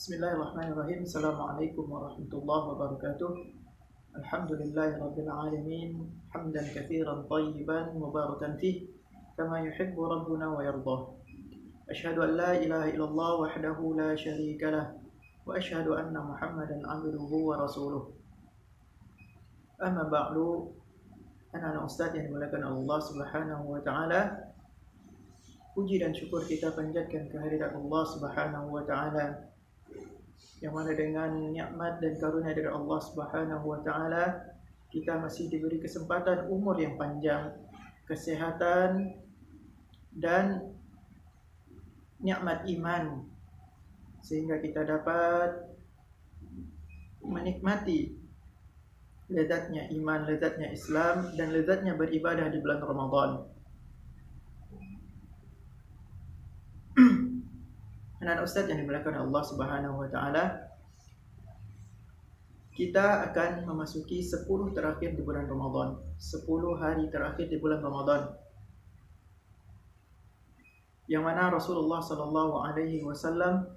Bismillahirrahmanirrahim. Assalamualaikum warahmatullahi wabarakatuh. Alhamdulillahirabbil alamin. Hamdan katsiran thayyiban mubarakan fih kama yuhibbu rabbuna wa yardah. Asyhadu an la ilaha illallah wahdahu la syarika lah wa asyhadu anna Muhammadan abduhu wa rasuluh. Amma ba'du. Anak-anak ustaz yang dimuliakan Allah Subhanahu wa taala. Puji dan syukur kita panjatkan kehadirat Allah Subhanahu wa taala, yang mana dengan nikmat dan karunia dari Allah Subhanahu wa taala kita masih diberi kesempatan umur yang panjang, kesehatan dan nikmat iman, sehingga kita dapat menikmati lezatnya iman, lezatnya Islam, dan lezatnya beribadah di bulan Ramadan. Anak ustaz yang dimuliakan Allah Subhanahu wa taala, kita akan memasuki 10 terakhir di bulan Ramadan, 10 hari terakhir di bulan Ramadan, yang mana Rasulullah sallallahu alaihi wasallam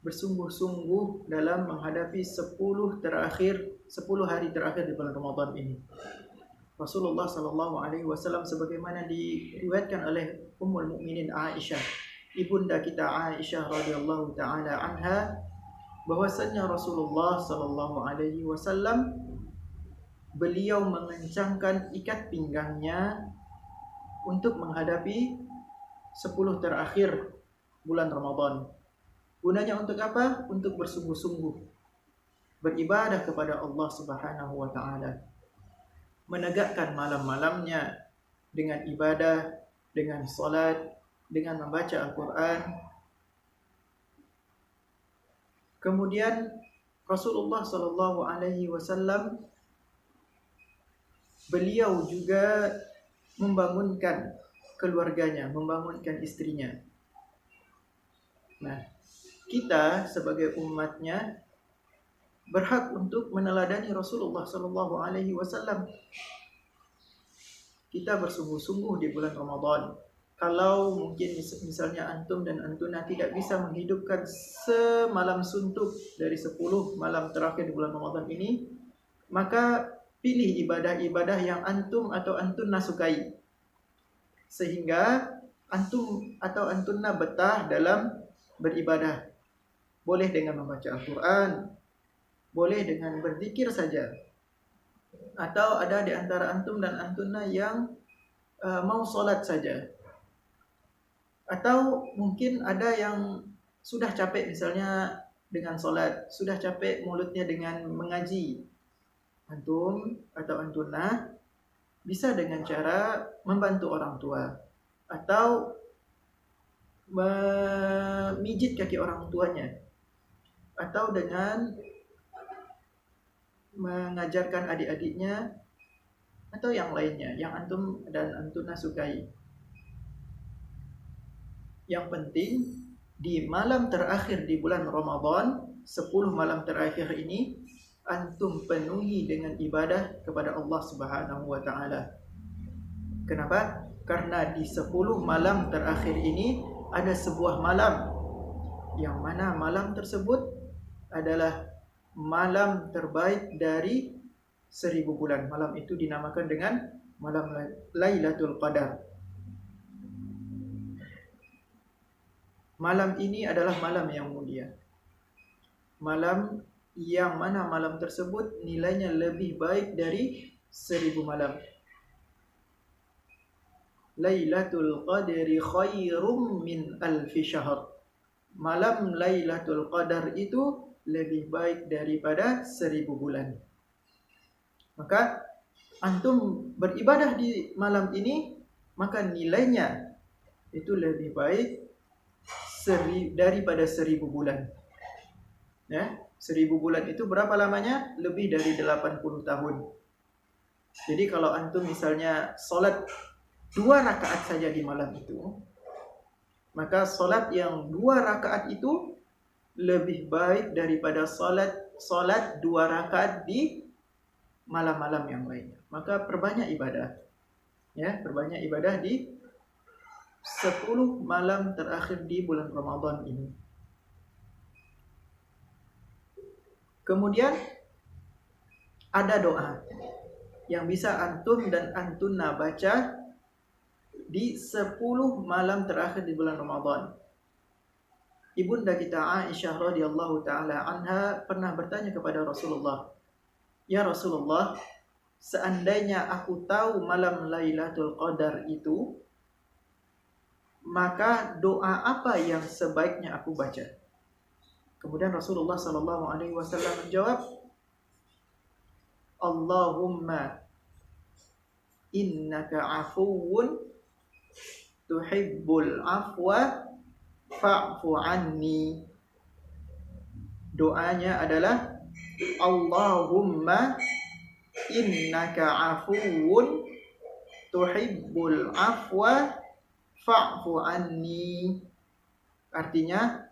bersungguh-sungguh dalam menghadapi 10 hari terakhir di bulan Ramadan ini. Rasulullah sallallahu alaihi wasallam sebagaimana diriwayatkan oleh Ummul Mukminin Aisyah, ibunda kita Aisyah radhiyallahu taala anha, bahwasanya Rasulullah sallallahu alaihi wasallam beliau mengencangkan ikat pinggangnya untuk menghadapi 10 terakhir bulan Ramadan. Gunanya untuk apa? Untuk bersungguh-sungguh beribadah kepada Allah Subhanahu wa taala, menegakkan malam-malamnya dengan ibadah, dengan salat, dengan membaca Al-Quran. Kemudian Rasulullah sallallahu alaihi wasallam beliau juga membangunkan keluarganya, membangunkan istrinya. Nah, kita sebagai umatnya berhak untuk meneladani Rasulullah sallallahu alaihi wasallam. Kita bersungguh-sungguh di bulan Ramadan. Kalau mungkin misalnya antum dan antuna tidak bisa menghidupkan semalam suntuk dari 10 malam terakhir di bulan Ramadan ini, maka pilih ibadah-ibadah yang antum atau antuna sukai, sehingga antum atau antuna betah dalam beribadah. Boleh dengan membaca Al-Quran, boleh dengan berzikir saja, atau ada di antara antum dan antuna yang mau sholat saja. Atau mungkin ada yang sudah capek misalnya dengan sholat, sudah capek mulutnya dengan mengaji. Antum atau antuna bisa dengan cara membantu orang tua, atau memijit kaki orang tuanya, atau dengan mengajarkan adik-adiknya, atau yang lainnya yang antum dan antuna sukai. Yang penting di malam terakhir di bulan Ramadan, 10 malam terakhir ini antum penuhi dengan ibadah kepada Allah Subhanahu wa taala. Kenapa? Karena di 10 malam terakhir ini ada sebuah malam, yang mana malam tersebut adalah malam terbaik dari 1000 bulan. Malam itu dinamakan dengan malam Lailatul Qadar. Malam ini adalah malam yang mulia, malam yang mana malam tersebut nilainya lebih baik dari 1000 malam. Lailatul Qadri khairum min alfi syahr. Malam Lailatul Qadar itu lebih baik daripada 1000 bulan. Maka antum beribadah di malam ini, maka nilainya itu lebih baik daripada 1000 bulan. Ya, 1000 bulan itu berapa lamanya? Lebih dari 80 tahun. Jadi kalau antum misalnya solat 2 rakaat saja di malam itu, maka solat yang 2 rakaat itu lebih baik daripada solat 2 rakaat di malam-malam yang lainnya. Maka perbanyak ibadah. Ya, perbanyak ibadah di 10 malam terakhir di bulan Ramadan ini. Kemudian ada doa yang bisa antum dan antuna baca di 10 malam terakhir di bulan Ramadan. Ibunda kita Aisyah radhiyallahu taala anha pernah bertanya kepada Rasulullah, "Ya Rasulullah, seandainya aku tahu malam Lailatul Qadar itu, maka doa apa yang sebaiknya aku baca?" Kemudian Rasulullah sallallahu alaihi wasallam menjawab, "Allahumma innaka afuwun tuhibbul afwa fa'fu anni." Doanya adalah Allahumma innaka afuwun tuhibbul afwa fa'fu anni. Artinya,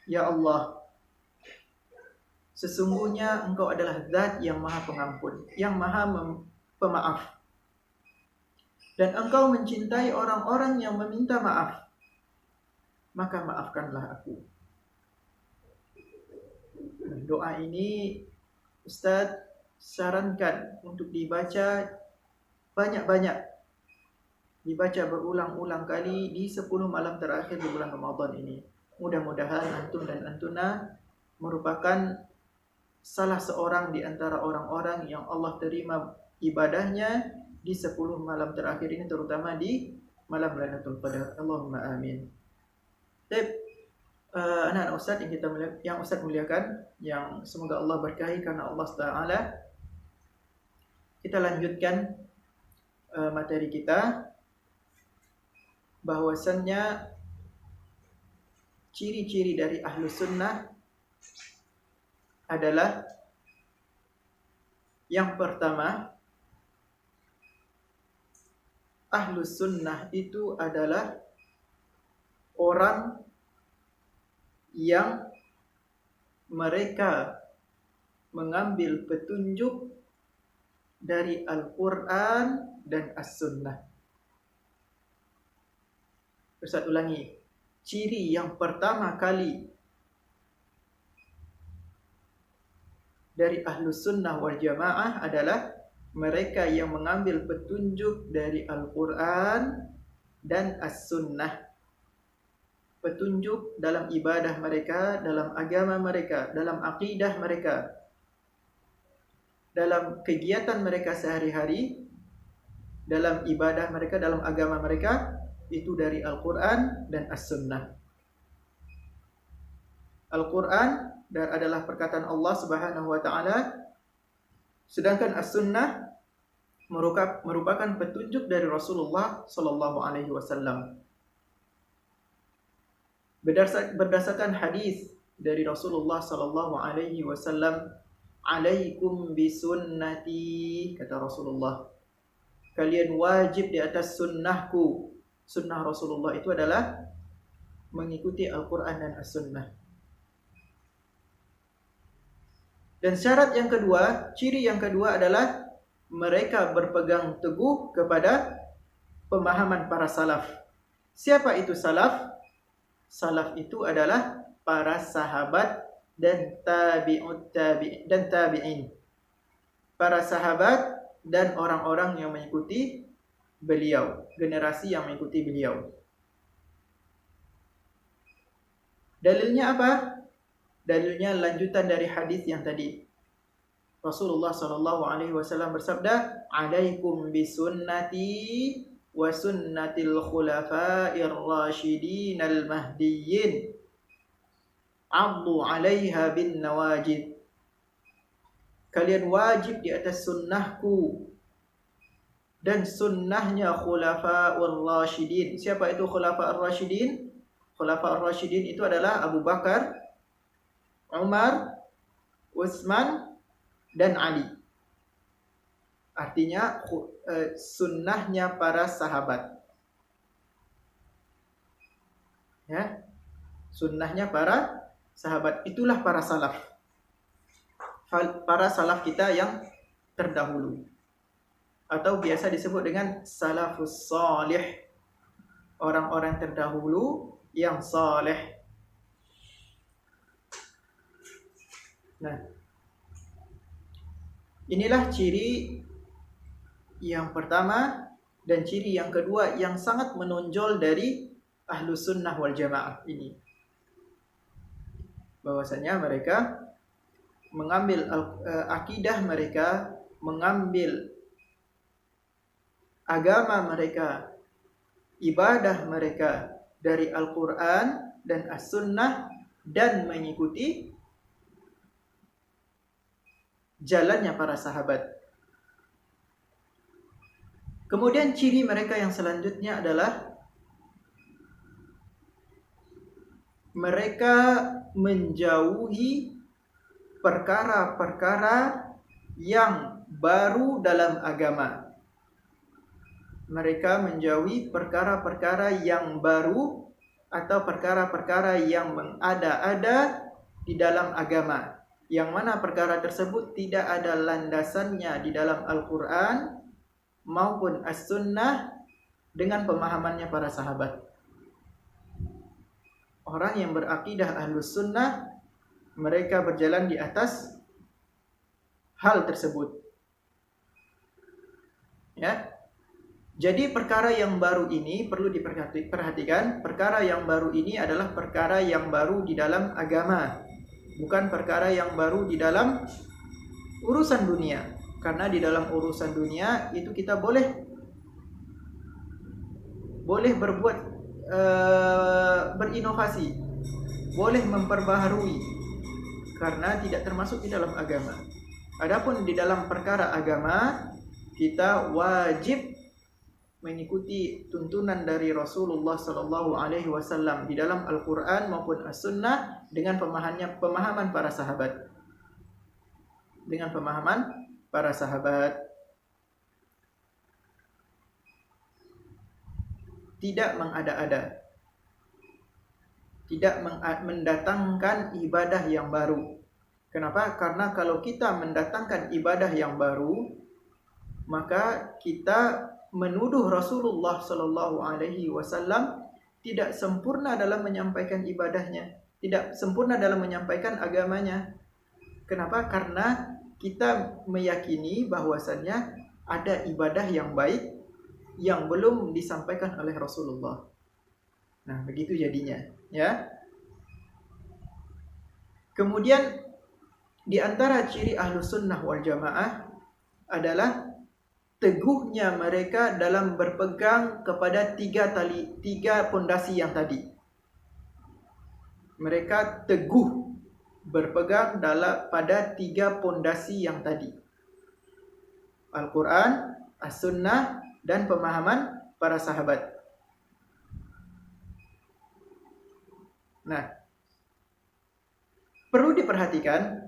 ya Allah, sesungguhnya Engkau adalah Zat yang Maha Pengampun, yang Maha Pemaaf. Dan Engkau mencintai orang-orang yang meminta maaf. Maka maafkanlah aku. Doa ini Ustaz sarankan untuk dibaca banyak-banyak. Dibaca berulang-ulang kali di 10 malam terakhir di bulan Ramadan ini. Mudah-mudahan antum dan antuna merupakan salah seorang di antara orang-orang yang Allah terima ibadahnya di 10 malam terakhir ini, terutama di malam Lailatul Qadar. Allahumma amin. Baik, anak-anak Ustaz yang Ustaz muliakan, yang semoga Allah berkahi karena Allah Taala. Kita lanjutkan materi kita, bahwasannya ciri-ciri dari Ahlus Sunnah adalah yang pertama, Ahlus Sunnah itu adalah orang yang mereka mengambil petunjuk dari Al-Quran dan As-Sunnah. Ustaz ulangi, ciri yang pertama kali dari Ahlus Sunnah wal Jamaah adalah mereka yang mengambil petunjuk dari Al-Quran dan As-Sunnah. Petunjuk dalam ibadah mereka, dalam agama mereka, dalam akidah mereka, dalam kegiatan mereka sehari-hari, dalam ibadah mereka, dalam agama mereka, itu dari Al-Quran dan As-Sunnah. Al-Quran adalah perkataan Allah Subhanahu wa taala, sedangkan As-Sunnah merupakan petunjuk dari Rasulullah sallallahu alaihi wasallam. Berdasarkan hadis dari Rasulullah sallallahu alaihi wasallam, "Alaikum bisunnati," kata Rasulullah, "kalian wajib di atas sunnahku." Sunnah Rasulullah itu adalah mengikuti Al-Quran dan As-Sunnah. Dan syarat yang kedua, ciri yang kedua adalah mereka berpegang teguh kepada pemahaman para salaf. Siapa itu salaf? Salaf itu adalah para sahabat dan tabi'in. Para sahabat dan orang-orang yang mengikuti beliau, generasi yang mengikuti beliau. Dalilnya apa? Dalilnya lanjutan dari hadis yang tadi. Rasulullah sallallahu alaihi wasallam bersabda, "Alaikum bisunnati wa sunnatil khulafa'ir rasyidin al-mahdiyyin. 'addu 'alaiha bin nawajid." Kalian wajib di atas sunnahku dan sunnahnya khulafa'ur rasyidin. Siapa itu khulafa'ur rasyidin? Khulafa'ur rasyidin itu adalah Abu Bakar, Umar, Utsman, dan Ali. Artinya sunnahnya para sahabat. Ya, sunnahnya para sahabat. Itulah para salaf. Para salaf kita yang terdahulu, atau biasa disebut dengan salafus salih, orang-orang terdahulu yang saleh. Nah, Inilah ciri yang pertama dan ciri yang kedua yang sangat menonjol dari Ahlus Sunnah wal Jamaah ini. Bahwasanya mereka mengambil akidah mereka, mengambil agama mereka, ibadah mereka dari Al-Quran dan As-Sunnah dan mengikuti jalannya para sahabat. Kemudian ciri mereka yang selanjutnya adalah mereka menjauhi perkara-perkara yang baru dalam agama. Mereka menjauhi perkara-perkara yang baru atau perkara-perkara yang mengada-ada di dalam agama, yang mana perkara tersebut tidak ada landasannya di dalam Al-Quran maupun As-Sunnah dengan pemahamannya para sahabat. Orang yang berakidah Ahlus Sunnah, mereka berjalan di atas hal tersebut. Ya. Jadi perkara yang baru ini perlu diperhatikan. Perkara yang baru ini adalah perkara yang baru di dalam agama, bukan perkara yang baru di dalam urusan dunia. Karena di dalam urusan dunia itu kita boleh berbuat berinovasi, boleh memperbaharui, karena tidak termasuk di dalam agama. Adapun di dalam perkara agama, kita wajib mengikuti tuntunan dari Rasulullah sallallahu alaihi wasallam di dalam Al-Qur'an maupun As-Sunnah dengan pemahaman para sahabat. Dengan pemahaman para sahabat. Tidak mengada-ada. Tidak mendatangkan ibadah yang baru. Kenapa? Karena kalau kita mendatangkan ibadah yang baru, maka kita menuduh Rasulullah sallallahu alaihi wasallam tidak sempurna dalam menyampaikan ibadahnya, tidak sempurna dalam menyampaikan agamanya. Kenapa? Karena kita meyakini bahwasannya ada ibadah yang baik yang belum disampaikan oleh Rasulullah. Nah, begitu jadinya, ya. Kemudian di antara ciri Ahlus Sunnah wal Jamaah adalah teguhnya mereka dalam berpegang kepada tiga pondasi yang tadi. Mereka teguh berpegang pada tiga pondasi yang tadi. Al-Quran, As-Sunnah, dan pemahaman para sahabat. Nah, perlu diperhatikan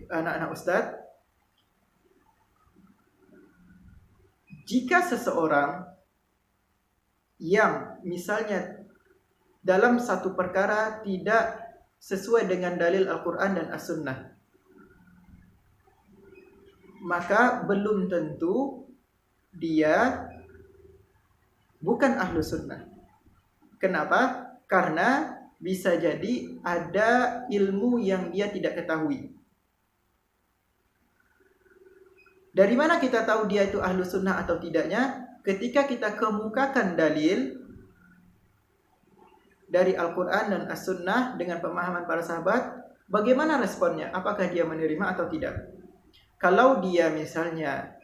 anak-anak Ustadz, jika seseorang yang misalnya dalam satu perkara tidak sesuai dengan dalil Al-Quran dan As-Sunnah, maka belum tentu dia bukan Ahlu Sunnah. Kenapa? Karena bisa jadi ada ilmu yang dia tidak ketahui. Dari mana kita tahu dia itu Ahlu Sunnah atau tidaknya? Ketika kita kemukakan dalil dari Al-Quran dan As-Sunnah dengan pemahaman para sahabat, bagaimana responnya? Apakah dia menerima atau tidak? Kalau dia misalnya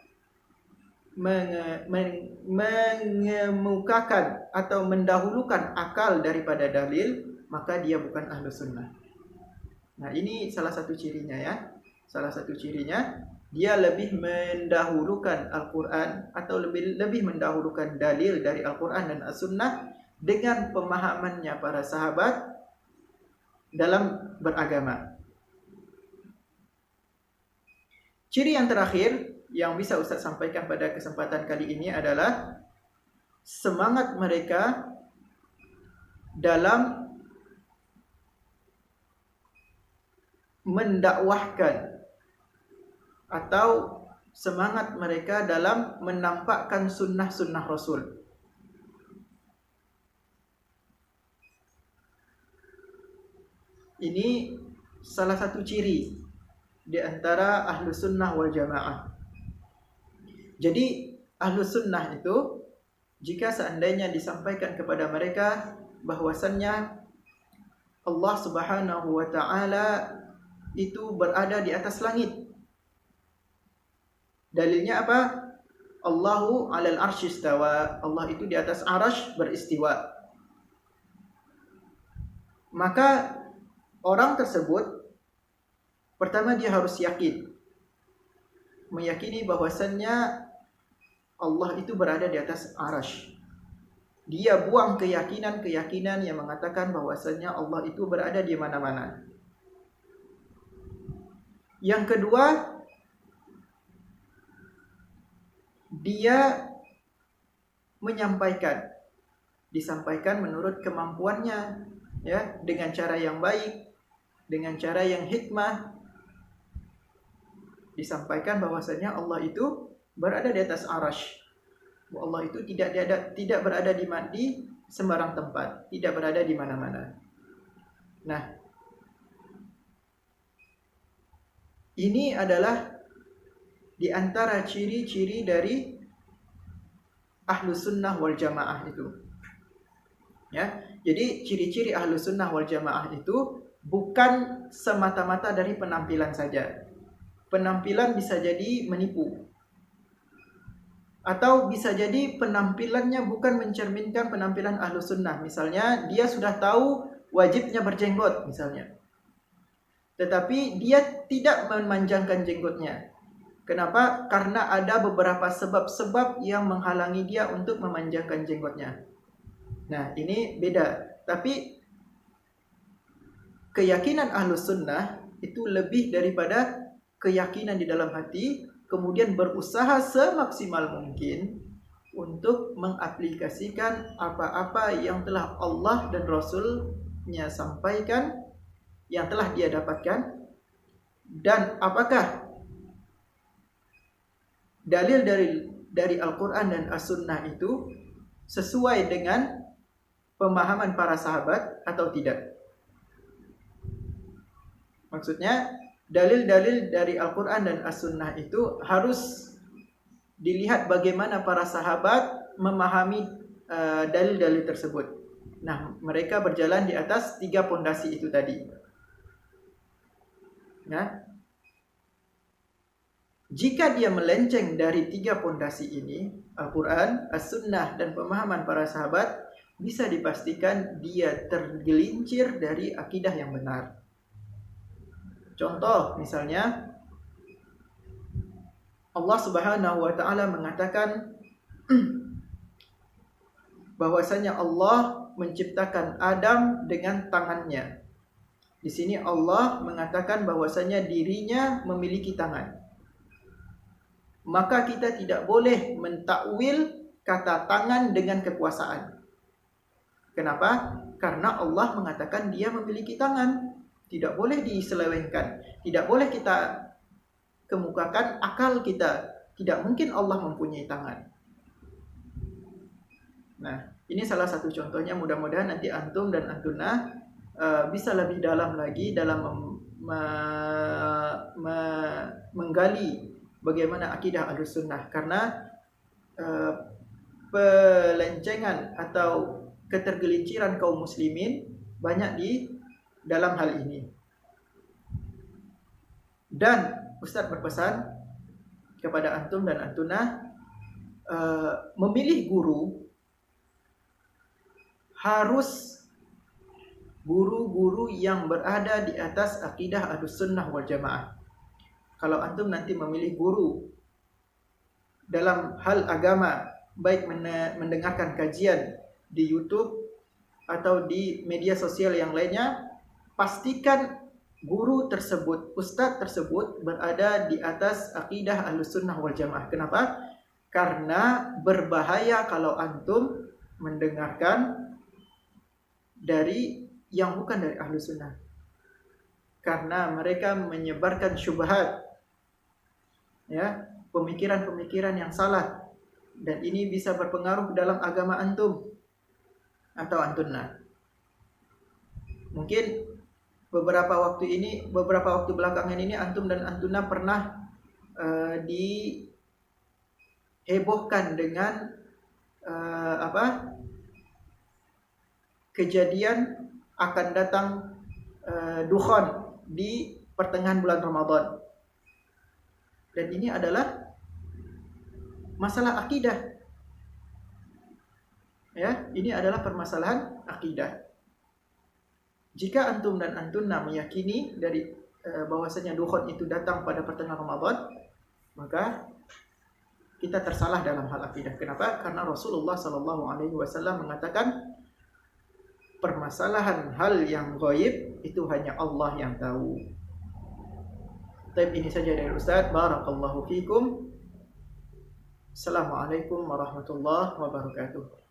mengemukakan atau mendahulukan akal daripada dalil, maka dia bukan Ahlu Sunnah. Nah, ini salah satu cirinya, ya. Salah satu cirinya, dia lebih mendahulukan Al-Quran atau lebih mendahulukan dalil dari Al-Quran dan As-Sunnah dengan pemahamannya para sahabat dalam beragama. Ciri yang terakhir yang bisa Ustaz sampaikan pada kesempatan kali ini adalah semangat mereka dalam mendakwahkan atau semangat mereka dalam menampakkan sunnah-sunnah Rasul. Ini salah satu ciri di antara Ahlus Sunnah wal Jamaah. Jadi Ahlus Sunnah itu, jika seandainya disampaikan kepada mereka bahwasannya Allah Subhanahu wa taala itu berada di atas langit. Dalilnya apa? Allahu 'alal arsy istawa. Allah itu di atas arasy beristiwa. Maka orang tersebut pertama dia harus meyakini bahwasannya Allah itu berada di atas arasy. Dia buang keyakinan yang mengatakan bahwasannya Allah itu berada di mana-mana. Yang kedua, dia disampaikan menurut kemampuannya, ya, dengan cara yang baik, dengan cara yang hikmah. Disampaikan bahwasanya Allah itu berada di atas arasy. Allah itu tidak berada di sembarang tempat, tidak berada di mana-mana. Nah, ini adalah di antara ciri-ciri dari Ahlus Sunnah wal Jamaah itu. Ya, jadi ciri-ciri Ahlus Sunnah wal Jamaah itu bukan semata-mata dari penampilan saja. Penampilan bisa jadi menipu, atau bisa jadi penampilannya bukan mencerminkan penampilan Ahlus Sunnah. Misalnya dia sudah tahu wajibnya berjenggot misalnya, tetapi dia tidak memanjangkan jenggotnya. Kenapa? Karena ada beberapa sebab-sebab yang menghalangi dia untuk memanjangkan jenggotnya. Nah, ini beda. Tapi keyakinan Ahlus Sunnah itu lebih daripada keyakinan di dalam hati, kemudian berusaha semaksimal mungkin untuk mengaplikasikan apa-apa yang telah Allah dan Rasul-Nya sampaikan, yang telah dia dapatkan, dan apakah dalil dari Al-Quran dan As-Sunnah itu sesuai dengan pemahaman para sahabat atau tidak. Maksudnya, dalil-dalil dari Al-Quran dan As-Sunnah itu harus dilihat bagaimana para sahabat memahami dalil-dalil tersebut. Nah, mereka berjalan di atas 3 pondasi itu tadi. Nah, jika dia melenceng dari 3 pondasi ini, Al-Quran, As-Sunnah, dan pemahaman para sahabat, bisa dipastikan dia tergelincir dari akidah yang benar. Contoh misalnya, Allah Subhanahu wa taala mengatakan bahwasanya Allah menciptakan Adam dengan tangannya. Di sini Allah mengatakan bahwasanya dirinya memiliki tangan. Maka kita tidak boleh mentakwil kata tangan dengan kekuasaan. Kenapa? Karena Allah mengatakan dia memiliki tangan. Tidak boleh diselewengkan. Tidak boleh kita kemukakan akal kita. Tidak mungkin Allah mempunyai tangan. Nah, ini salah satu contohnya. Mudah-mudahan nanti antum dan antuna bisa lebih dalam lagi dalam menggali bagaimana akidah Ahlus Sunnah. Karena pelencengan atau ketergelinciran kaum muslimin banyak di dalam hal ini. Dan Ustaz berpesan kepada antum dan antuna, memilih guru harus guru-guru yang berada di atas akidah Ahlus Sunnah wal Jamaah. Kalau antum nanti memilih guru dalam hal agama, baik mendengarkan kajian di YouTube atau di media sosial yang lainnya, pastikan guru tersebut, ustadz tersebut berada di atas akidah Ahlus Sunnah wal Jamaah. Kenapa? Karena berbahaya kalau antum mendengarkan dari yang bukan dari Ahlus Sunnah. Karena mereka menyebarkan syubhat, ya, pemikiran-pemikiran yang salah, dan ini bisa berpengaruh dalam agama antum atau antunna. Mungkin beberapa waktu belakangan ini antum dan antuna pernah dihebohkan dengan kejadian akan datang dukhan di pertengahan bulan Ramadan. Dan ini adalah masalah akidah. Ya, ini adalah permasalahan akidah. Jika antum dan antuna meyakini dari bahwasanya dukhan itu datang pada pertengahan Ramadan, maka kita tersalah dalam hal akidah. Kenapa? Karena Rasulullah SAW mengatakan permasalahan hal yang ghaib itu hanya Allah yang tahu. Tapi ini saja dari Ustaz. Barakallahu fikum. Assalamualaikum warahmatullahi wabarakatuh.